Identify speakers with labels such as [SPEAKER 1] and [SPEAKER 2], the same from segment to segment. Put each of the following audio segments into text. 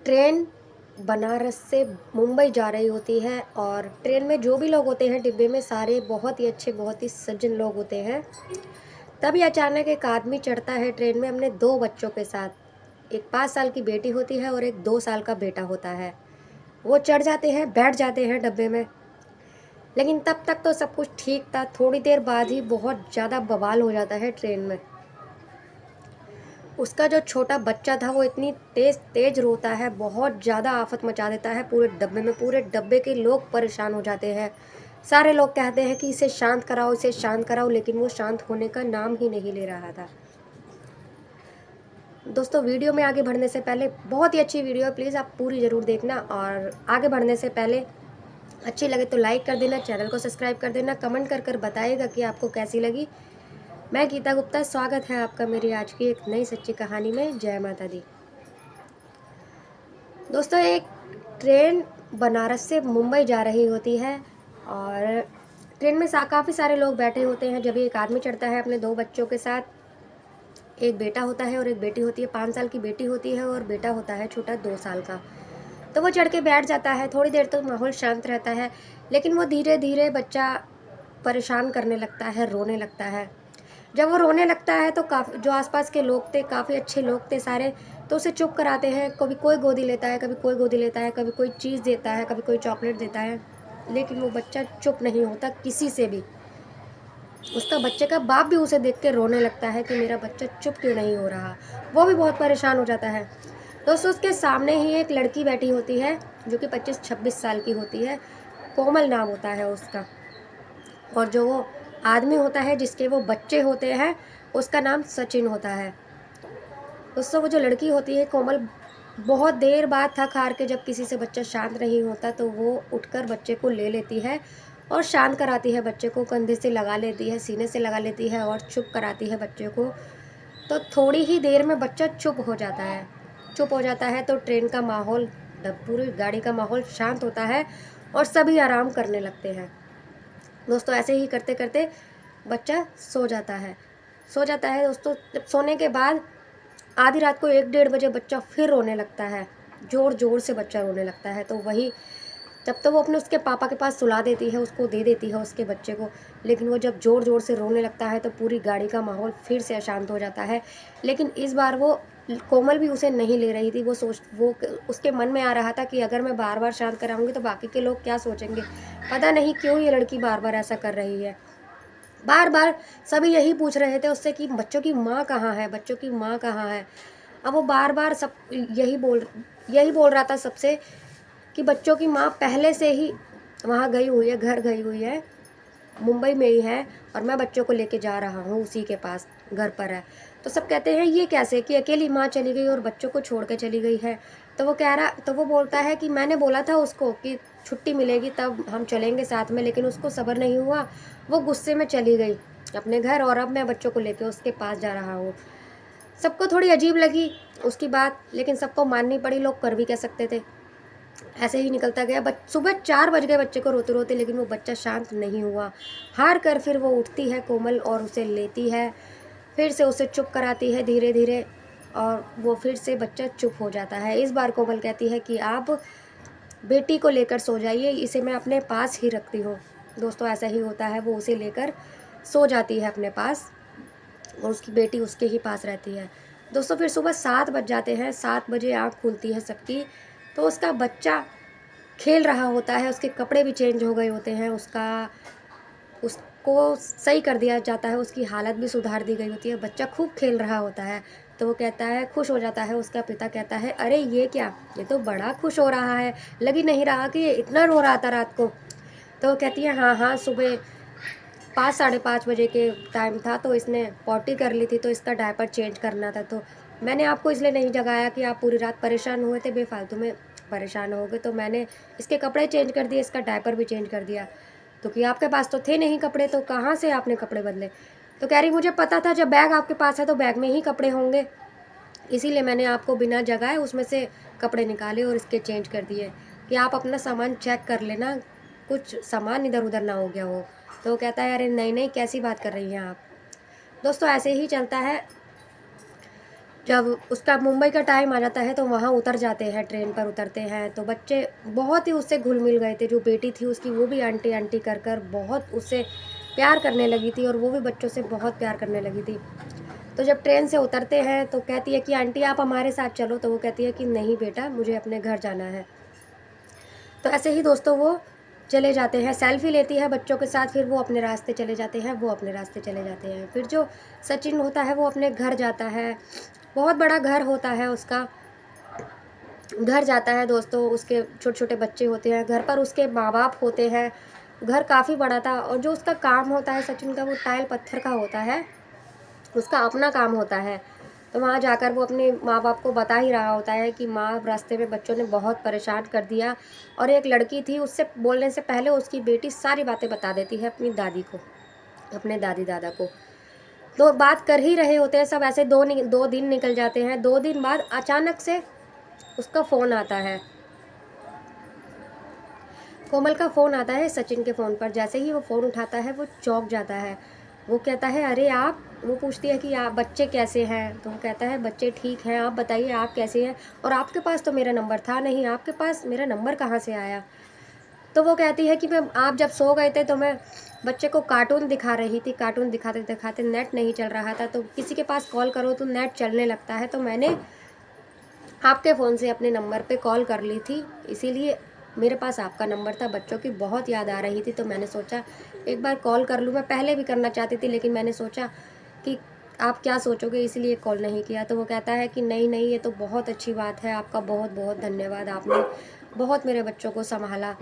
[SPEAKER 1] Train Banaras से मुंबई जा रही होती है और ट्रेन में जो भी लोग होते हैं डिब्बे में सारे बहुत ही अच्छे बहुत ही सज्जन लोग होते हैं। तभी अचानक एक आदमी चढ़ता है ट्रेन में अपने दो बच्चों के साथ। एक 5 साल की बेटी होती है और एक 2 साल का बेटा होता है। वो चढ़ जाते हैं, बैठ जाते हैं डब्बे में। लेकिन तब तक तो सब कुछ ठीक था। थोड़ी देर बाद ही बहुत ज़्यादा बवाल हो जाता है ट्रेन में। उसका जो छोटा बच्चा था वो इतनी तेज़ तेज़ रोता है, बहुत ज़्यादा आफत मचा देता है पूरे डब्बे में। पूरे डब्बे के लोग परेशान हो जाते हैं। सारे लोग कहते हैं कि इसे शांत कराओ, इसे शांत कराओ, लेकिन वो शांत होने का नाम ही नहीं ले रहा था। दोस्तों, वीडियो में आगे बढ़ने से पहले, बहुत ही अच्छी वीडियो है, प्लीज़ आप पूरी ज़रूर देखना। और आगे बढ़ने से पहले अच्छी लगे तो लाइक कर देना, चैनल को सब्सक्राइब कर देना, कमेंट कर बताइएगा कि आपको कैसी लगी। मैं गीता गुप्ता, स्वागत है आपका मेरी आज की एक नई सच्ची कहानी में। जय माता दी। दोस्तों, एक ट्रेन बनारस से मुंबई जा रही होती है और ट्रेन में काफ़ी सारे लोग बैठे होते हैं। जब एक आदमी चढ़ता है अपने दो बच्चों के साथ, एक बेटा होता है और एक बेटी होती है। 5 साल की बेटी होती है और बेटा होता है छोटा 2 साल का। तो वो चढ़ के बैठ जाता है। थोड़ी देर तो माहौल शांत रहता है, लेकिन वो धीरे धीरे बच्चा परेशान करने लगता है, रोने लगता है। जब वो रोने लगता है तो काफ़ी जो आसपास के लोग थे, काफ़ी अच्छे लोग थे सारे, तो उसे चुप कराते हैं। कभी कोई गोदी लेता है, कभी कोई गोदी लेता है, कभी कोई चीज़ देता है, कभी कोई चॉकलेट देता है, लेकिन वो बच्चा चुप नहीं होता किसी से भी। उसका बच्चे का बाप भी उसे देख के रोने लगता है कि मेरा बच्चा चुप क्यों नहीं हो रहा। वो भी बहुत परेशान हो जाता है। दोस्तों, उसके सामने ही एक लड़की बैठी होती है जो कि 25-26 साल की होती है। कोमल नाम होता है उसका। और जो वो आदमी होता है जिसके वो बच्चे होते हैं, उसका नाम सचिन होता है। दोस्तों, वो जो लड़की होती है कोमल, बहुत देर बाद थक हार के जब किसी से बच्चा शांत नहीं होता तो वो उठकर बच्चे को ले लेती है और शांत कराती है। बच्चे को कंधे से लगा लेती है, सीने से लगा लेती है और चुप कराती है बच्चे को। तो थोड़ी ही देर में बच्चा चुप हो जाता है। चुप हो जाता है तो ट्रेन का माहौल, पूरी गाड़ी का माहौल शांत होता है और सभी आराम करने लगते हैं। दोस्तों, ऐसे ही करते करते बच्चा सो जाता है। सो जाता है दोस्तों। जब सोने के बाद आधी रात को 1-1:30 बजे बच्चा फिर रोने लगता है। ज़ोर ज़ोर से बच्चा रोने लगता है। तो वही, जब तो वो अपने उसके पापा के पास सुला देती है, उसको दे देती है उसके बच्चे को, लेकिन वो जब ज़ोर ज़ोर से रोने लगता है तो पूरी गाड़ी का माहौल फिर से अशांत हो जाता है। लेकिन इस बार वो कोमल भी उसे नहीं ले रही थी। वो उसके मन में आ रहा था कि अगर मैं बार बार शांत कराऊंगी तो बाकी के लोग क्या सोचेंगे। पता नहीं क्यों ये लड़की बार बार ऐसा कर रही है। बार बार सभी यही पूछ रहे थे उससे कि बच्चों की माँ कहाँ है, बच्चों की माँ कहाँ है। अब वो बार बार सब यही बोल रहा था सबसे कि बच्चों की माँ पहले से ही वहाँ गई हुई है, घर गई हुई है, मुंबई में ही है, और मैं बच्चों को लेके जा रहा हूँ, उसी के पास घर पर है। तो सब कहते हैं ये कैसे कि अकेली माँ चली गई और बच्चों को छोड़ के चली गई है। तो वो बोलता है कि मैंने बोला था उसको कि छुट्टी मिलेगी तब हम चलेंगे साथ में, लेकिन उसको सब्र नहीं हुआ। वो गुस्से में चली गई अपने घर और अब मैं बच्चों को लेके उसके पास जा रहा हूँ। सबको थोड़ी अजीब लगी उसकी बात, लेकिन सबको माननी पड़ी। लोग कर भी कह सकते थे। ऐसे ही निकलता गया। सुबह 4 बज गए बच्चे को रोते रोते, लेकिन वो बच्चा शांत नहीं हुआ। हार कर फिर वो उठती है कोमल और उसे लेती है, फिर से उसे चुप कराती है धीरे धीरे, और वो फिर से बच्चा चुप हो जाता है। इस बार कोमल कहती है कि आप बेटी को लेकर सो जाइए, इसे मैं अपने पास ही रखती हूँ। दोस्तों, ऐसा ही होता है। वो उसे लेकर सो जाती है अपने पास और उसकी बेटी उसके ही पास रहती है। दोस्तों, फिर सुबह 7 बज जाते हैं। 7 बजे आँख खुलती है सबकी, तो उसका बच्चा खेल रहा होता है। उसके कपड़े भी चेंज हो गए होते हैं। उसको सही कर दिया जाता है, उसकी हालत भी सुधार दी गई होती है। बच्चा खूब खेल रहा होता है। तो वो कहता है, खुश हो जाता है। उसका पिता कहता है, अरे ये क्या, ये तो बड़ा खुश हो रहा है, लग ही नहीं रहा कि ये इतना रो रहा था रात को। तो वो कहती है, हाँ हाँ, सुबह 5-5:30 बजे के टाइम था तो इसने पॉटी कर ली थी, तो इसका डायपर चेंज करना था। तो मैंने आपको इसलिए नहीं जगाया कि आप पूरी रात परेशान हुए थे, बेफालतू में परेशान हो गए, तो मैंने इसके कपड़े चेंज कर दिए, इसका डायपर भी चेंज कर दिया। तो कि आपके पास तो थे नहीं कपड़े, तो कहाँ से आपने कपड़े बदले। तो कह रही, मुझे पता था जब बैग आपके पास है तो बैग में ही कपड़े होंगे, इसीलिए मैंने आपको बिना जगाए उसमें से कपड़े निकाले और इसके चेंज कर दिए कि आप अपना सामान चेक कर लेना, कुछ सामान इधर उधर ना हो गया हो। तो वो कहता है, अरे नहीं नहीं, कैसी बात कर रही हैं आप। दोस्तों, ऐसे ही चलता है। जब उसका मुंबई का टाइम आ जाता है तो वहाँ उतर जाते हैं, ट्रेन पर उतरते हैं, तो बच्चे बहुत ही उससे घुल-मिल गए थे। जो बेटी थी उसकी, वो भी आंटी आंटी कर कर बहुत उससे प्यार करने लगी थी और वो भी बच्चों से बहुत प्यार करने लगी थी। तो जब ट्रेन से उतरते हैं तो कहती है कि आंटी आप हमारे साथ चलो, तो वो कहती है कि नहीं बेटा, मुझे अपने घर जाना है। तो ऐसे ही दोस्तों वो चले जाते हैं, सेल्फ़ी लेती है बच्चों के साथ, फिर वो अपने रास्ते चले जाते हैं, वो अपने रास्ते चले जाते हैं। फिर जो सचिन होता है वो अपने घर जाता है, बहुत बड़ा घर होता है उसका। घर जाता है दोस्तों, उसके छोटे-छोटे बच्चे होते हैं, घर पर उसके माँ-बाप होते हैं। घर काफ़ी बड़ा था और जो उसका काम होता है सचिन का, वो टाइल पत्थर का होता है, उसका अपना काम होता है। तो वहाँ जाकर वो अपने माँ-बाप को बता ही रहा होता है कि माँ, रास्ते में बच्चों ने बहुत परेशान कर दिया। और एक लड़की थी, उससे बोलने से पहले उसकी बेटी सारी बातें बता देती है अपनी दादी को, अपने दादी-दादा को। तो बात कर ही रहे होते हैं सब, ऐसे 2 दिन निकल जाते हैं। 2 दिन बाद अचानक से उसका फ़ोन आता है। कोमल का फ़ोन आता है सचिन के फ़ोन पर। जैसे ही वो फ़ोन उठाता है, वो चौंक जाता है। वो कहता है, "अरे आप?" वो पूछती है कि आप बच्चे कैसे हैं? तो वो कहता है, "बच्चे ठीक हैं, आप बताइए आप कैसे हैं? और आपके पास तो मेरा नंबर था नहीं, आपके पास मेरा नंबर कहाँ से आया?" तो वो कहती है कि मैं आप जब सो गए थे तो मैं बच्चे को कार्टून दिखा रही थी, कार्टून दिखाते-दिखाते नेट नहीं चल रहा था, तो किसी के पास कॉल करो तो नेट चलने लगता है, तो मैंने आपके फ़ोन से अपने नंबर पे कॉल कर ली थी, इसीलिए मेरे पास आपका नंबर था। बच्चों की बहुत याद आ रही थी, तो मैंने सोचा एक बार कॉल कर लूँ। मैं पहले भी करना चाहती थी, लेकिन मैंने सोचा कि आप क्या सोचोगे, इसलिए कॉल नहीं किया। तो वो कहता है कि नहीं, नहीं, ये तो बहुत अच्छी बात है, आपका बहुत-बहुत धन्यवाद, आपने बहुत मेरे बच्चों को सँभाला।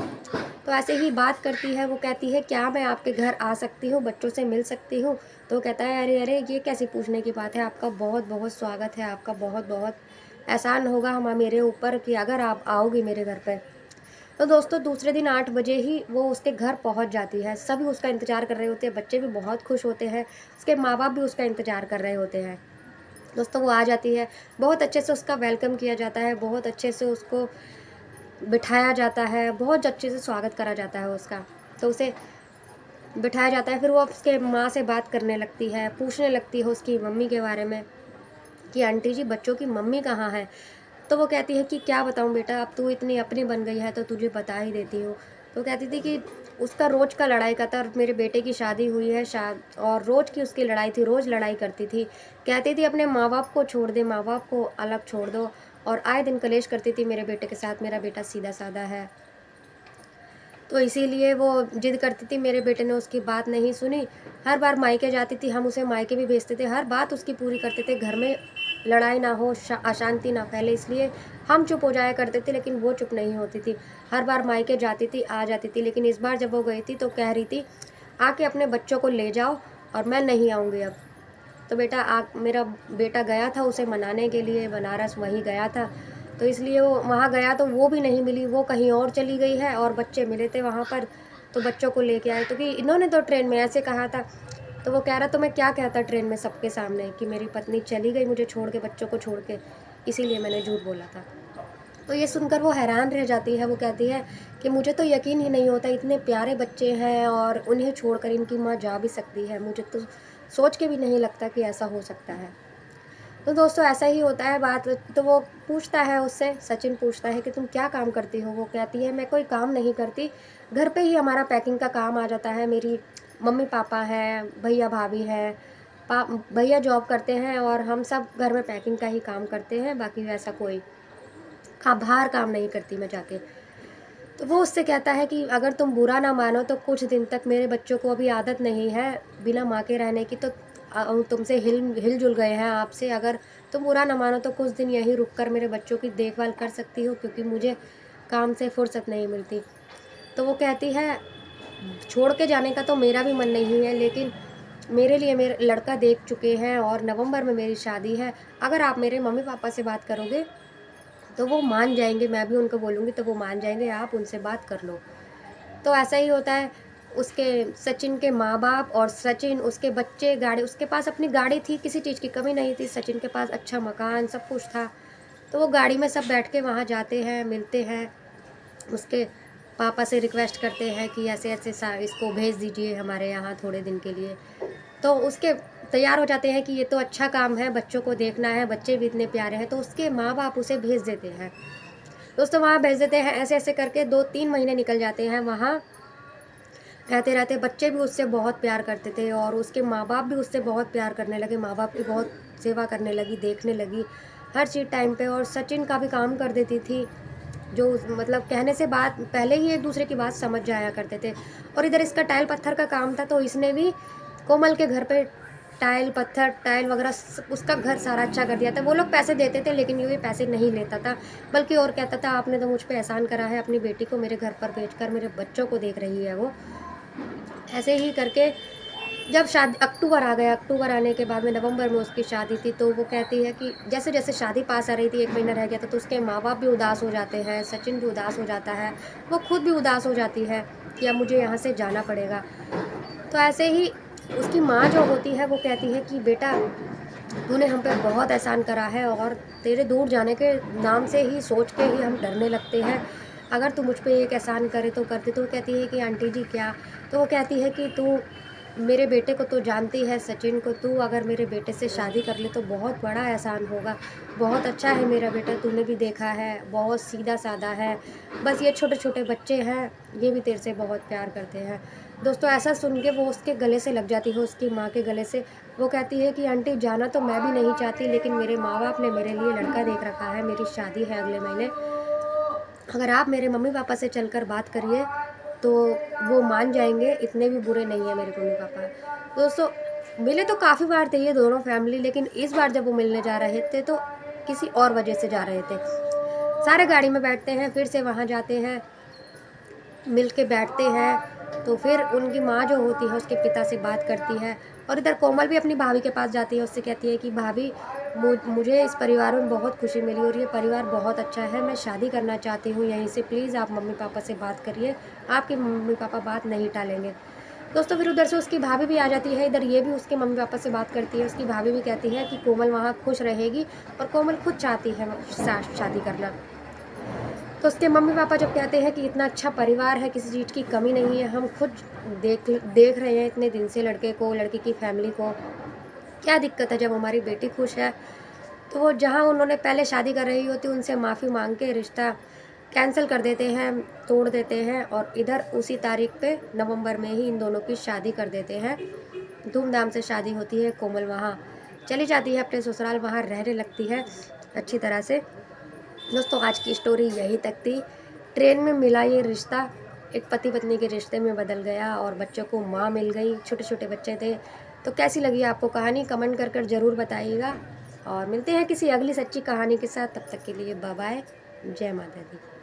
[SPEAKER 1] तो ऐसे ही बात करती है, वो कहती है, "क्या मैं आपके घर आ सकती हूँ, बच्चों से मिल सकती हूँ?" तो वो कहता है, "अरे, अरे! ये कैसी पूछने की बात है, आपका बहुत-बहुत स्वागत है, आपका बहुत-बहुत एहसान होगा मेरे ऊपर कि अगर आप आओगी मेरे घर पे।" तो दोस्तों दूसरे दिन 8 बजे ही वो उसके घर पहुँच जाती है। सभी उसका इंतज़ार कर रहे होते हैं, बच्चे भी बहुत खुश होते हैं, उसके माँ-बाप भी उसका इंतज़ार कर रहे होते हैं। दोस्तों वो आ जाती है, बहुत अच्छे से उसका वेलकम किया जाता है, बहुत अच्छे से उसको बिठाया जाता है, बहुत अच्छे से स्वागत करा जाता है उसका। तो उसे बिठाया जाता है, फिर वो उसके माँ से बात करने लगती है, पूछने लगती है उसकी मम्मी के बारे में कि आंटी जी बच्चों की मम्मी कहाँ है? तो वो कहती है कि क्या बताऊँ बेटा, अब तू इतनी अपनी बन गई है तो तुझे बता ही देती हूँ। तो कहती थी कि उसका रोज़ का लड़ाई का था, मेरे बेटे की शादी हुई है और रोज़ की उसकी लड़ाई थी, रोज़ लड़ाई करती थी। कहती थी अपने माँ-बाप को छोड़ दे, माँ-बाप को अलग छोड़ दो, और आए दिन कलेश करती थी मेरे बेटे के साथ, मेरा बेटा सीधा-साधा है। तो इसीलिए वो ज़िद करती थी, मेरे बेटे ने उसकी बात नहीं सुनी। हर बार मायके जाती थी, हम उसे मायके भी भेजते थे, हर बात उसकी पूरी करते थे, घर में लड़ाई ना हो, अशांति ना फैले, इसलिए हम चुप हो जाया करते थे, लेकिन वो चुप नहीं होती थी। हर बार मायके जाती थी, आ जाती थी, लेकिन इस बार जब वो गई थी तो कह रही थी, "आके अपने बच्चों को ले जाओ और मैं नहीं आऊँगी अब।" तो मेरा बेटा गया था उसे मनाने के लिए, बनारस वहीं गया था। तो इसलिए वो वहाँ गया तो वो भी नहीं मिली, वो कहीं और चली गई है और बच्चे मिले थे वहाँ पर, तो बच्चों को लेके आए, क्योंकि इन्होंने तो ट्रेन में ऐसे कहा था। तो वो कह रहा, तो मैं क्या कहता ट्रेन में सबके सामने कि मेरी पत्नी चली गई मुझे छोड़ के, बच्चों को छोड़ के, इसीलिए मैंने झूठ बोला था। तो ये सुनकर वो हैरान रह जाती है, वो कहती है कि मुझे तो यकीन ही नहीं होता, इतने प्यारे बच्चे हैं और उन्हें छोड़कर इनकी माँ जा भी सकती है, मुझे तो सोच के भी नहीं लगता कि ऐसा हो सकता है। तो दोस्तों ऐसा ही होता है बात। तो वो पूछता है उससे, सचिन पूछता है कि तुम क्या काम करती हो? वो कहती है, मैं कोई काम नहीं करती, घर पे ही हमारा पैकिंग का काम आ जाता है, मेरी मम्मी-पापा हैं, भैया-भाभी हैं, भैया जॉब करते हैं और हम सब घर में पैकिंग का ही काम करते हैं, बाकी वैसा कोई बाहर काम नहीं करती मैं जाके। तो वो उससे कहता है कि अगर तुम बुरा ना मानो तो कुछ दिन तक, मेरे बच्चों को अभी आदत नहीं है बिना माँ के रहने की, तो तुमसे हिल-जुल गए हैं आपसे, अगर तुम बुरा ना मानो तो कुछ दिन यहीं रुक कर मेरे बच्चों की देखभाल कर सकती हो, क्योंकि मुझे काम से फुर्सत नहीं मिलती। तो वो कहती है, छोड़ के जाने का तो मेरा भी मन नहीं है, लेकिन मेरे लिए मेरे लड़का देख चुके हैं और नवंबर में मेरी शादी है। अगर आप मेरे मम्मी-पापा से बात करोगे तो वो मान जाएँगे, मैं भी उनको बोलूँगी तो वो मान जाएँगे, आप उनसे बात कर लो। तो ऐसा ही होता है, उसके सचिन के माँ-बाप और सचिन, उसके बच्चे, गाड़ी, उसके पास अपनी गाड़ी थी, किसी चीज़ की कमी नहीं थी, सचिन के पास अच्छा मकान, सब कुछ था। तो वो गाड़ी में सब बैठ के वहाँ जाते हैं, मिलते हैं, उसके पापा से रिक्वेस्ट करते हैं कि ऐसे-ऐसे सा इसको भेज दीजिए हमारे यहाँ थोड़े दिन के लिए। तो उसके तैयार हो जाते हैं कि ये तो अच्छा काम है, बच्चों को देखना है, बच्चे भी इतने प्यारे हैं, तो उसके माँ-बाप उसे भेज देते हैं। दोस्तों वहाँ भेज देते हैं, ऐसे-ऐसे करके 2-3 महीने निकल जाते हैं वहाँ रहते-रहते। बच्चे भी उससे बहुत प्यार करते थे और उसके माँ-बाप भी उससे बहुत प्यार करने लगे, माँ-बाप की बहुत सेवा करने लगी, देखने लगी, हर चीज़ टाइम पे। और सचिन का भी काम कर देती थी, जो मतलब कहने से बात पहले ही एक-दूसरे की बात समझ जाया करते थे। और इधर इसका टाइल पत्थर का काम था, तो इसने भी कोमल के घर पे टाइल पत्थर, टाइल वगैरह उसका घर सारा अच्छा कर दिया था। वो लोग पैसे देते थे लेकिन ये पैसे नहीं लेता था, बल्कि और कहता था आपने तो मुझ पे एहसान करा है, अपनी बेटी को मेरे घर पर भेजकर मेरे बच्चों को देख रही है वो। ऐसे ही करके जब शादी अक्टूबर आ गया, अक्टूबर आने के बाद में नवंबर में उसकी शादी थी, तो वो कहती है कि जैसे-जैसे शादी पास आ रही थी, 1 महीना रह गया था, तो उसके माँ-बाप भी उदास हो जाते हैं, सचिन भी उदास हो जाता है, वो खुद भी उदास हो जाती है कि अब मुझे यहाँ से जाना पड़ेगा। तो ऐसे ही उसकी माँ जो होती है, वो कहती है कि बेटा तूने हम पे बहुत एहसान करा है और तेरे दूर जाने के नाम से ही सोच के ही हम डरने लगते हैं। अगर तू मुझ पे एक एहसान करे तो कर दे। तो वो कहती है कि आंटी जी क्या? तो वो कहती है कि तू मेरे बेटे को तो जानती है सचिन को, तू अगर मेरे बेटे से शादी कर ले तो बहुत बड़ा एहसान होगा। बहुत अच्छा है मेरा बेटा, तूने भी देखा है, बहुत सीधा-साधा है। बस ये छोटे-छोटे बच्चे हैं, ये भी तेरे से बहुत प्यार करते हैं। दोस्तों ऐसा सुन के वो उसके गले से लग जाती है, उसकी माँ के गले से। वो कहती है कि आंटी जाना तो मैं भी नहीं चाहती, लेकिन मेरे माँ-बाप ने मेरे लिए लड़का देख रखा है, मेरी शादी है अगले महीने। अगर आप मेरे मम्मी-पापा से चलकर बात करिए, तो वो मान जाएँगे, इतने भी बुरे नहीं हैं मेरे मम्मी-पापा। दोस्तों मिले तो काफ़ी बार थे ये दोनों फैमिली, लेकिन इस बार जब वो मिलने जा रहे थे तो किसी और वजह से जा रहे थे। सारे गाड़ी में बैठते हैं, फिर से वहाँ जाते हैं, मिल के बैठते हैं, तो फिर उनकी माँ जो होती है उसके पिता से बात करती है। और इधर कोमल भी अपनी भाभी के पास जाती है, उससे कहती है कि भाभी मुझे इस परिवार में बहुत खुशी मिली और ये परिवार बहुत अच्छा है, मैं शादी करना चाहती हूँ यहीं से, प्लीज़ आप मम्मी-पापा से बात करिए, आपके मम्मी-पापा बात नहीं टालेंगे। दोस्तों फिर उधर से उसकी भाभी भी आ जाती है, इधर ये भी उसके मम्मी-पापा से बात करती है, उसकी भाभी भी कहती है कि कोमल वहाँ खुश रहेगी और कोमल खुद चाहती है शादी करना। तो उसके मम्मी-पापा जब कहते हैं कि इतना अच्छा परिवार है, किसी चीज़ की कमी नहीं है, हम खुद देख देख रहे हैं इतने दिन से लड़के को, लड़के की फैमिली को, क्या दिक्कत है जब हमारी बेटी खुश है। तो वो जहाँ उन्होंने पहले शादी कर रही होती उनसे माफ़ी माँग के रिश्ता कैंसल कर देते हैं, तोड़ देते हैं और इधर उसी तारीख पे नवंबर में ही इन दोनों की शादी कर देते हैं। धूमधाम से शादी होती है, कोमल वहाँ चली जाती है अपने ससुराल, वहाँ रहने लगती है अच्छी तरह से। दोस्तों आज की स्टोरी यहीं तक थी। ट्रेन में मिला ये रिश्ता एक पति पत्नी के रिश्ते में बदल गया और बच्चों को माँ मिल गई, छोटे-छोटे बच्चे थे। तो कैसी लगी आपको कहानी कमेंट कर ज़रूर बताइएगा और मिलते हैं किसी अगली सच्ची कहानी के साथ। तब तक के लिए बाय बाय। जय माता दी।